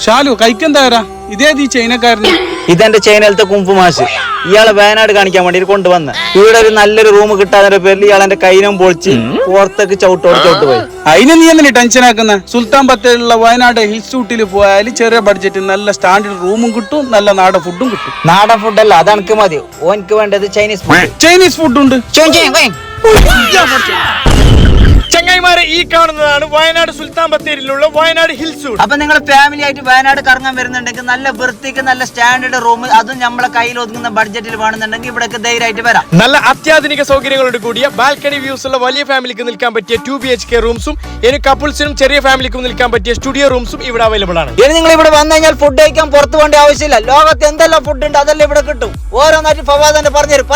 ഷാലു കഴിക്കെന്താ ഇതേത് ഈ ചൈനക്കാരന്? ഇതെന്റെ ചൈനയിലത്തെ കുംഫു മാഷ്. ഇയാളെ വയനാട് കാണിക്കാൻ വേണ്ടി കൊണ്ടുവന്ന് ഇവിടെ ഒരു നല്ലൊരു റൂം കിട്ടാതെ പേരിൽ ഇയാളെന്റെ കൈനും പൊളിച്ച് പുറത്തേക്ക് ചവിട്ടോട് പോയി. അതിന് നീ എന്തിനാ ടെൻഷൻ ആക്കുന്ന? സുൽത്താൻ ബത്തേരിലുള്ള വയനാട് ഹിൽസ് ഷൂട്ടിൽ പോയാൽ ചെറിയ ബഡ്ജറ്റ് നല്ല സ്റ്റാൻഡേർഡ് റൂമും കിട്ടും, നല്ല നാടൻ ഫുഡും കിട്ടും. നാടൻ ഫുഡല്ല, അത് എനിക്ക് മതി. ഓനക്ക് വേണ്ടത് ചൈനീസ് ഫുഡ്. ചൈനീസ് ഫുഡ് ഉണ്ട്. ചങ്ങായിമാരെ, ഈ കാണുന്നതാണ് വയനാട് സുൽത്താൻ ബത്തേരിയിലുള്ള വയനാട് ഹിൽസ്. അപ്പൊ നിങ്ങൾ ഫാമിലി ആയിട്ട് വയനാട് കറങ്ങാൻ വരുന്നുണ്ടെങ്കിൽ നല്ല വൃത്തിക്ക് നല്ല സ്റ്റാൻഡേർഡ് റൂം, അതും നമ്മളെ കയ്യിൽ ഒതുങ്ങുന്ന ബഡ്ജറ്റിൽ വേണമെന്നുണ്ടെങ്കിൽ ഇവിടേക്ക് ധൈര്യമായിട്ട് വരാം. നല്ല അത്യാധുനിക സൗകര്യങ്ങളോട് കൂടിയ ബാൽക്കണി വ്യൂസ് ഉള്ള വലിയ ഫാമിലിക്ക് നിൽക്കാൻ പറ്റിയ 2 BHK റൂംസും ഇനി കപ്പിൾസിനും ചെറിയ ഫാമിലിക്കും നിൽക്കാൻ പറ്റിയ സ്റ്റുഡിയോ റൂംസും ഇവിടെ അവൈലബിൾ ആണ്. ഇനി നിങ്ങൾ ഇവിടെ വന്നു കഴിഞ്ഞാൽ ഫുഡ് കഴിക്കാൻ പുറത്തു പോകേണ്ട ആവശ്യമില്ല. ലോകത്ത് എന്തെല്ലാം ഫുഡ് ഉണ്ട് അതെല്ലാം ഇവിടെ കിട്ടും. ഓരോന്നായിട്ട് ഫവാദ് തന്നെ പറഞ്ഞുതരും.